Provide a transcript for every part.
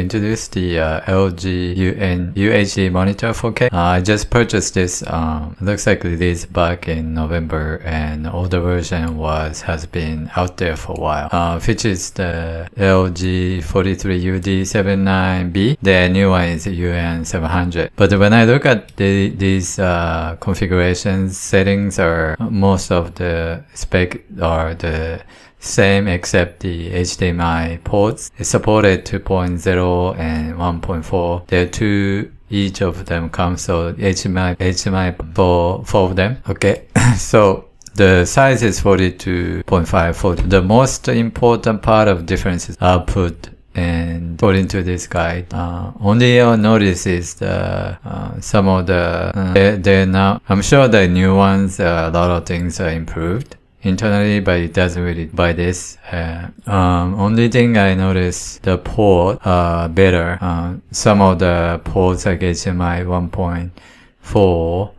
Introduce the LG UHD monitor 4K. I just purchased this. Looks like released back in November, and the older version has been out there for a while. Features the LG 43UD79-B. The new one is UN700. But when I look at these configurations, settings are most of the spec are the same except the HDMI ports. It's supported 2.0 and 1.4. There are two each of them come, so HDMI for 4 of them. Okay, so the size is 42.5. The most important part of difference is output. And according to this guide, only notice is the some of the they're now. I'm sure the new ones, a lot of things are improved internally, but it doesn't really buy this. Only thing I noticed, the port better. Some of the ports like HDMI 1.4,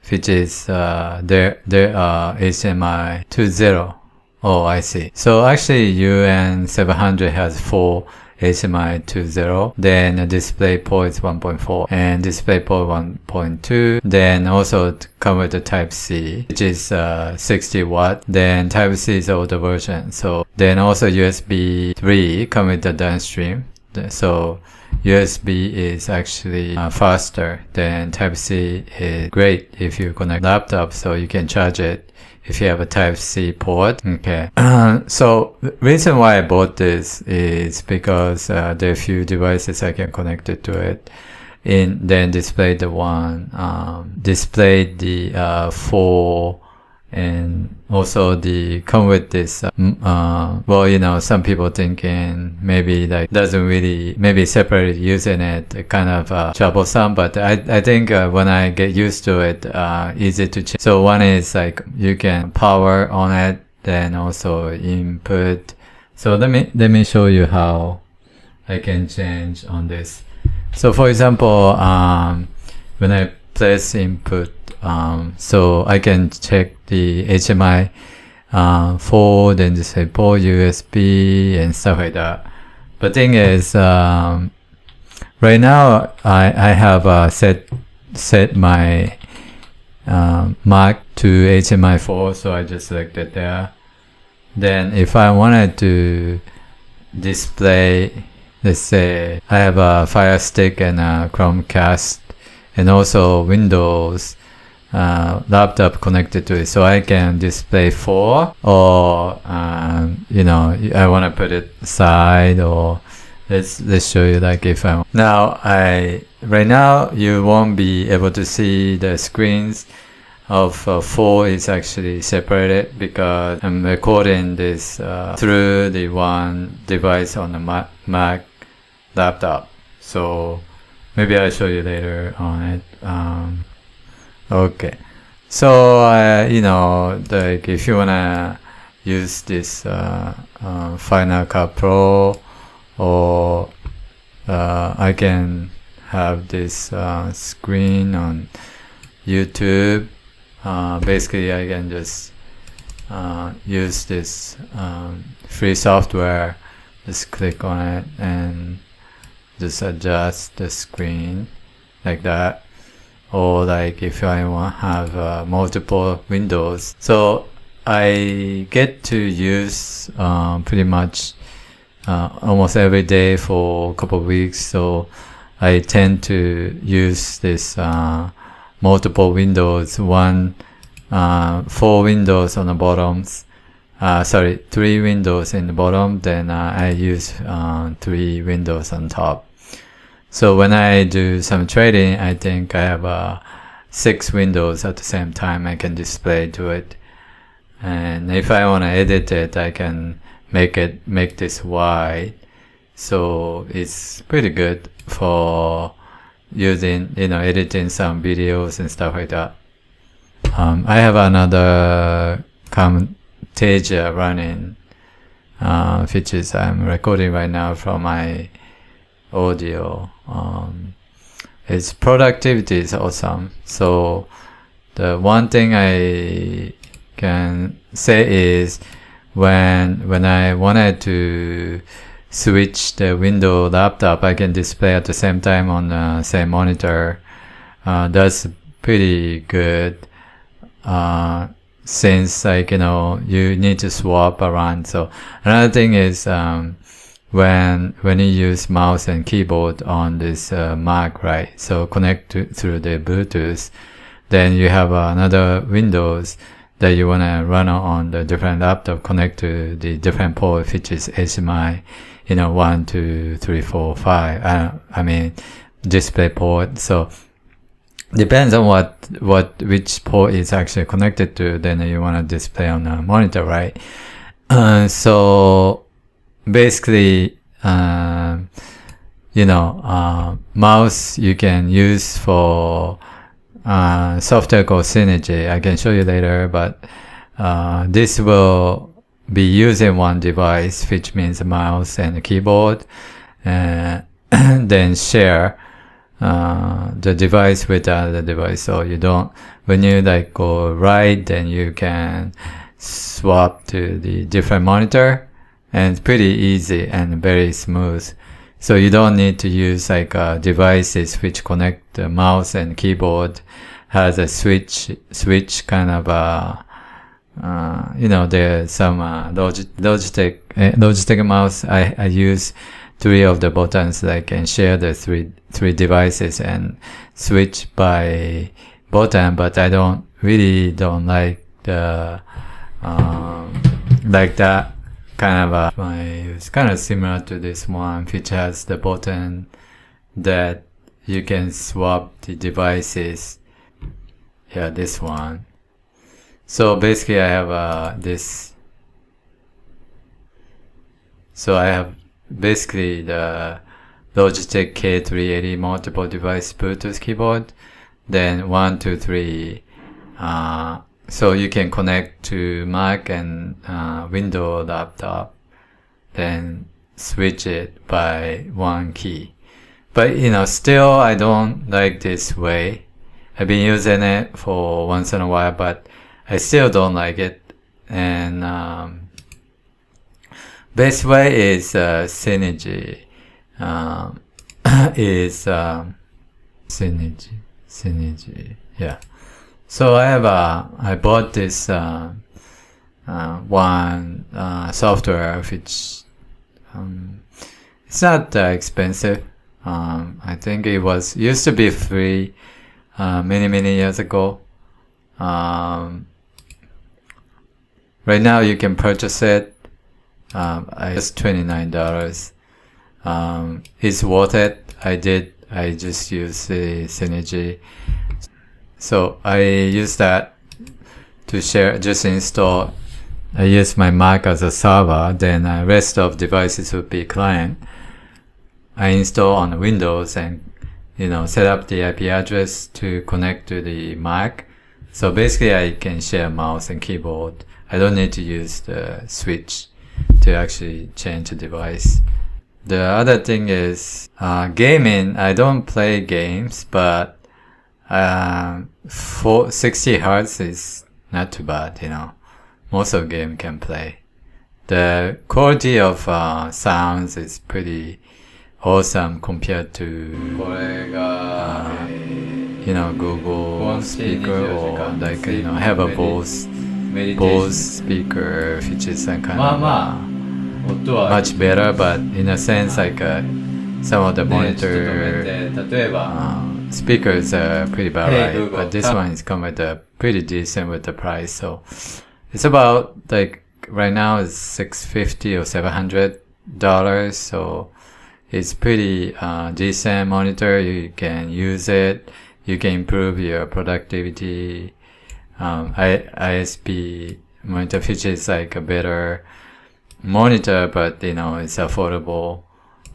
which is there are HDMI 2.0. Oh, I see. So actually UN700 has 4 HDMI 2.0, then a display port is 1.4 and display port 1.2, then also come with the Type-C, which is 60 watt, then Type-C is older version. So then also USB 3 come with the downstream. So USB is actually faster than Type-C. Is great if you connect laptop, so you can charge it if you have a Type-C port. Okay. So the reason why I bought this is because there are a few devices I can connect it to it. Then display the 4, and also come with this, well, you know, some people thinking maybe like doesn't really, maybe separately using it kind of troublesome, but I think when I get used to it, easy to change. So one is like you can power on it, then also input. So let me show you how I can change on this. So for example, when I press input, so I can check the HDMI 4, then just say port USB and stuff like that. But thing is, right now I have set my Mac to HDMI 4, so I just selected there. Then if I wanted to display, let's say I have a Fire Stick and a Chromecast and also Windows laptop connected to it, so I can display 4, or you know, I want to put it aside, or let's show you like if I now right now you won't be able to see the screens of 4 is actually separated because I'm recording this through the one device on the Mac laptop. So maybe I'll show you later on it. Okay, so you know, like if you wanna use this Final Cut Pro, or I can have this screen on YouTube. Basically, I can just use this free software. Just click on it and just adjust the screen like that. Or like if I want to have multiple windows. So I get to use pretty much almost every day for a couple of weeks. So I tend to use this multiple windows, 4 windows on the bottoms. 3 windows in the bottom. Then I use 3 windows on top. So when I do some trading, I think I have 6 windows at the same time I can display to it. And if I want to edit it, I can make this wide. So it's pretty good for using, you know, editing some videos and stuff like that. I have another Camtasia running, which is I'm recording right now from my audio. Its productivity is awesome. So the one thing I can say is when I wanted to switch the window laptop, I can display at the same time on the same monitor. That's pretty good. Since like, you need to swap around. So another thing is, when you use mouse and keyboard on this Mac, right? So connect through the Bluetooth, then you have another Windows that you want to run on the different laptop, connect to the different port, which is HDMI, 1, 2, 3, 4, 5. I mean, display port. So depends on which port is actually connected to, then you want to display on the monitor, right? So basically, mouse you can use for software called Synergy. I can show you later, but this will be using one device, which means a mouse and a keyboard, and then share the device with the other device. So you don't, when you like go right, then you can swap to the different monitor, and it's pretty easy and very smooth. So you don't need to use like devices which connect the mouse and keyboard, has a switch kind of there's some Logitech mouse. I use 3 of the buttons, like, and share the three devices and switch by button, but I don't like the like that kind of it's kind of similar to this one, which has the button that you can swap the devices. Yeah, this one. So basically I have this. So I have basically the Logitech K380 multiple device Bluetooth keyboard, then 1, 2, 3. So you can connect to Mac and Windows laptop, then switch it by one key. But still I don't like this way. I've been using it for once in a while, but I still don't like it. And best way is Synergy. Synergy. Yeah. So I bought this one software which it's not that expensive. I think it used to be free many years ago. Right now you can purchase it. It's $29. It's worth it. I just use the Synergy. So I use that to share, just install. I use my Mac as a server, then rest of devices would be client. I install on Windows and set up the IP address to connect to the Mac. So basically I can share mouse and keyboard. I don't need to use the switch to actually change the device. The other thing is gaming. I don't play games, but 60 Hz is not too bad, Most of the game can play. The quality of sounds is pretty awesome compared to Google speaker, or like have a Bose speaker, which is kind of much better, but in a sense like some of the monitor speakers are pretty bad, right? But this one is come with a pretty decent with the price. So it's about like right now is $650 or $700. So it's pretty decent monitor. You can use it. You can improve your productivity. ISP monitor, which is like a better monitor, but it's affordable.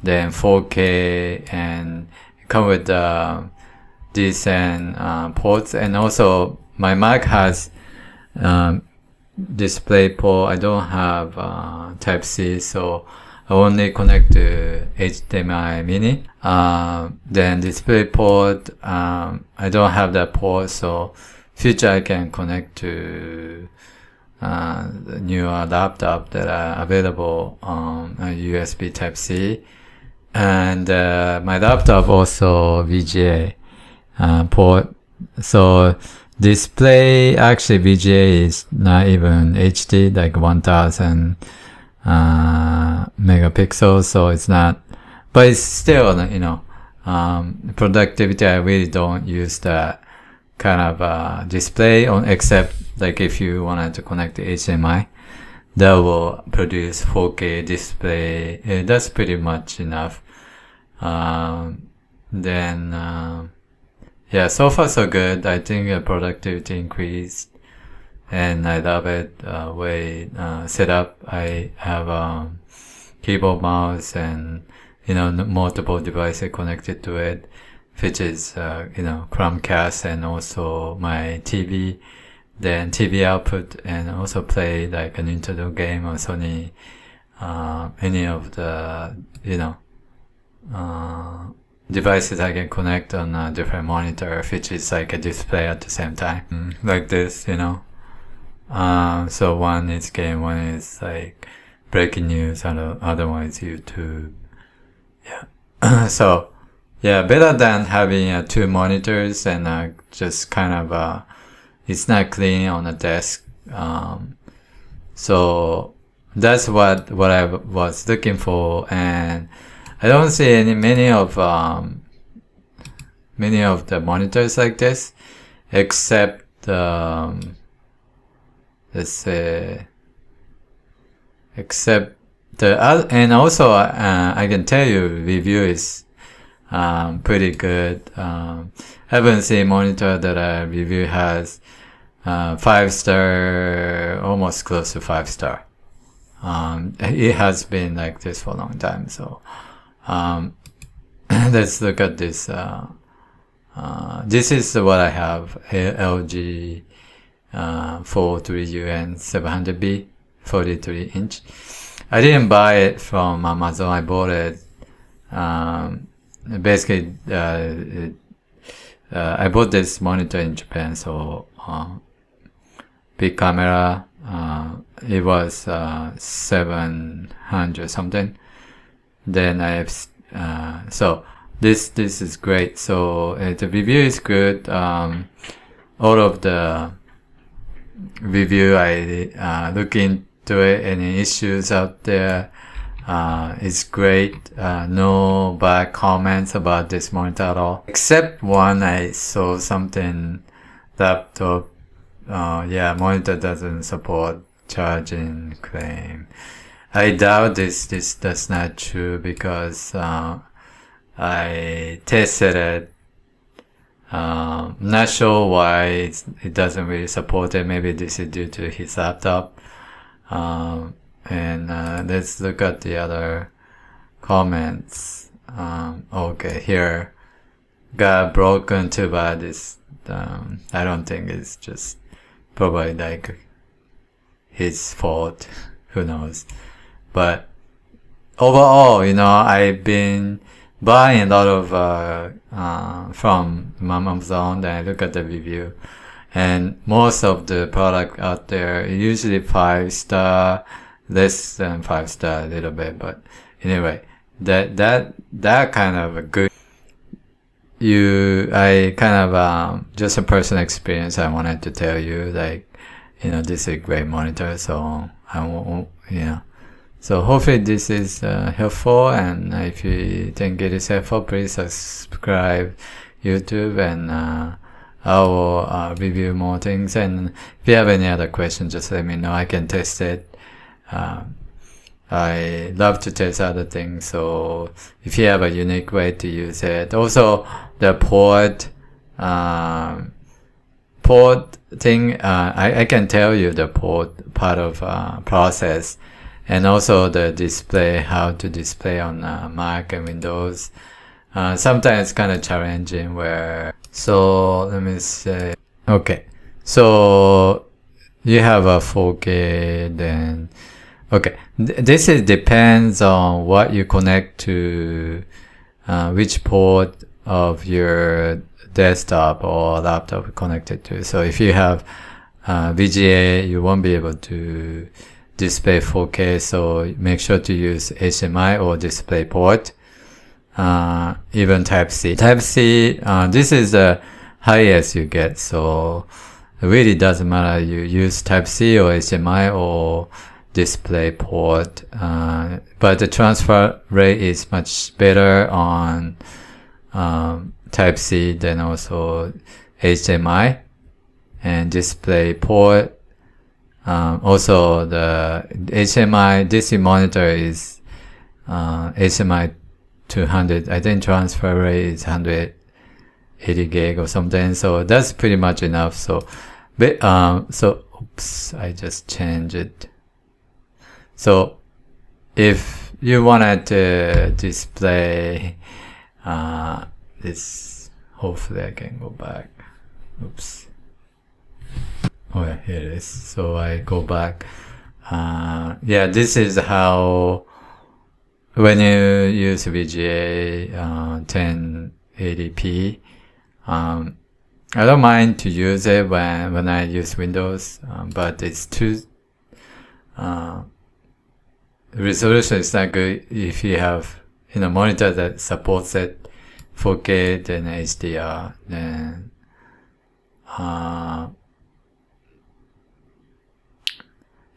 Then 4K and come with decent ports, and also my Mac has display port. I don't have Type-C, so I only connect to HDMI mini. Then display port, I don't have that port, so future I can connect to the newer laptop that are available on USB Type-C. And my laptop also VGA port. So display, actually VGA is not even HD, like 1000 megapixels, so it's not, but it's still, you know, productivity. I really don't use that kind of display on, except like if you wanted to connect the HDMI, that will produce 4K display. That's pretty much enough. Yeah, so far so good. I think productivity increased, and I love it. Way setup. I have keyboard, mouse, and you know, multiple devices connected to it, which is you know, Chromecast, and also my TV. Then TV output, and also play like a Nintendo game or Sony, any of the, you know, devices I can connect on a different monitor, which is like a display at the same time, like this, you know. So one is game, one is like breaking news, and the other one is YouTube. Yeah. So yeah, better than having two monitors and just kind of it's not clean on the desk. So that's what I was looking for, and I don't see many of the monitors like this, except let's say, except the other, and also I can tell you review is pretty good. I haven't seen a monitor that I review has 5-star, almost close to 5-star. It has been like this for a long time. So let's look at this. This is what I have, LG 43UN700-B, 43 inch. I didn't buy it from Amazon. I bought it. Basically, I bought this monitor in Japan. So big camera. It was 700 something. Then I have so this is great. So the review is good. All of the review I look into it. Any issues out there? It's great. No bad comments about this monitor at all, except one I saw something laptop. Yeah, monitor doesn't support charging claim. I doubt that's not true, because I tested it. Not sure why it doesn't really support it. Maybe this is due to his laptop. And let's look at the other comments. Okay, here got broken too bad. It's I don't think it's just probably like his fault. Who knows? But overall, you know, I've been buying a lot of from Amazon. Then I look at the review, and most of the product out there usually 5-star, less than 5-star a little bit. But anyway, that kind of a good. I kind of just a personal experience. I wanted to tell you, like, you know, this is a great monitor. So so hopefully this is helpful, and if you think it is helpful, please subscribe YouTube, and I will review more things. And if you have any other questions, just let me know. I can test it. I love to test other things, so if you have a unique way to use it. Also, the port thing, I can tell you the port part of process, and also the display, how to display on Mac and Windows. Sometimes it's kind of challenging so let me say, okay, so you have a 4K, then okay, this depends on what you connect to, which port of your desktop or laptop connected to. So if you have VGA, you won't be able to display 4K, so make sure to use HDMI or DisplayPort. Even Type-C. Type-C, this is the highest you get, so it really doesn't matter you use Type-C or HDMI or DisplayPort, but the transfer rate is much better on Type-C than also HDMI and DisplayPort. Also the HDMI DC monitor is HDMI 200. I think transfer rate is 180 gig or something. So that's pretty much enough. So, oops, I just changed it. So if you wanted to display this, hopefully I can go back. Oops. Oh yeah, here it is. So I go back. Yeah, this is how when you use VGA 1080p. I don't mind to use it when I use Windows, but it's too resolution is not good if you have monitor that supports it 4K then HDR then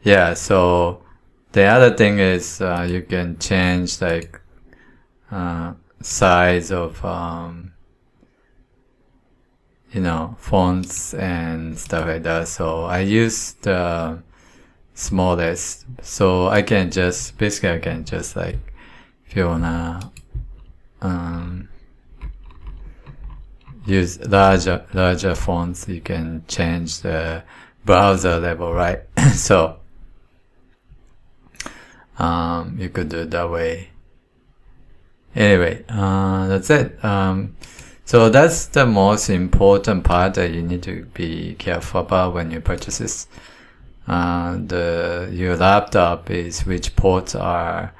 yeah. So the other thing is you can change like size of fonts and stuff like that. So I use the smallest, so I can just like if you wanna use larger fonts, you can change the browser level, right? So you could do it that way. Anyway, that's it. So that's the most important part that you need to be careful about when you purchase this. Your laptop is which ports are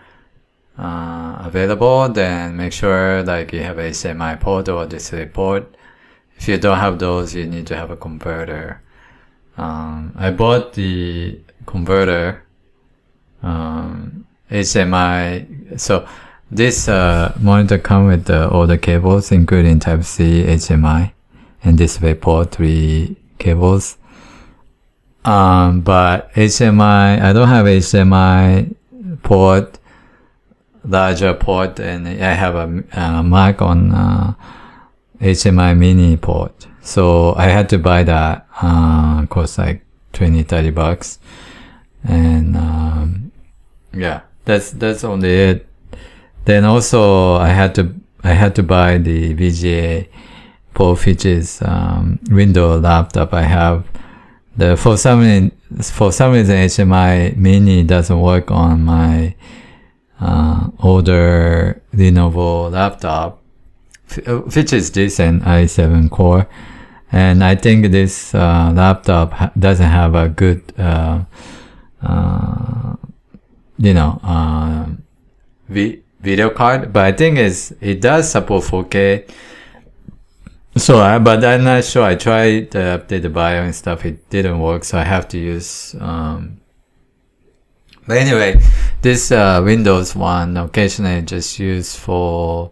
available, then make sure like you have a HDMI port or display port. If you don't have those, you need to have a converter. I bought the converter HDMI. So this monitor comes with all the cables, including Type-C, HDMI, and DisplayPort 3 cables. But HDMI, I don't have HDMI port, larger port, and I have a Mac on HDMI mini port. So I had to buy that, cost like $20-30. And yeah, that's only it. Then also I had to buy the VGA port, which is Windows laptop. I have for some reason HDMI mini doesn't work on my older Lenovo laptop, which is decent, i7 core, and I think this laptop doesn't have a good video card, but I think it does support 4K. So, but I'm not sure. I tried to update the bio and stuff. It didn't work, so I have to use. But anyway, this Windows one occasionally just used for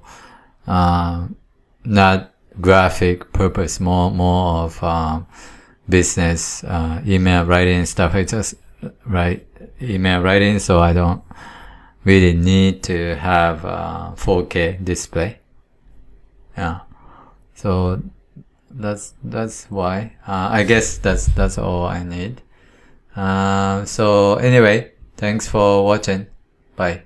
not graphic purpose, more of business, email writing and stuff. I just write email writing, so I don't really need to have 4K display. Yeah. So that's why. I guess that's all I need. So anyway, thanks for watching. Bye.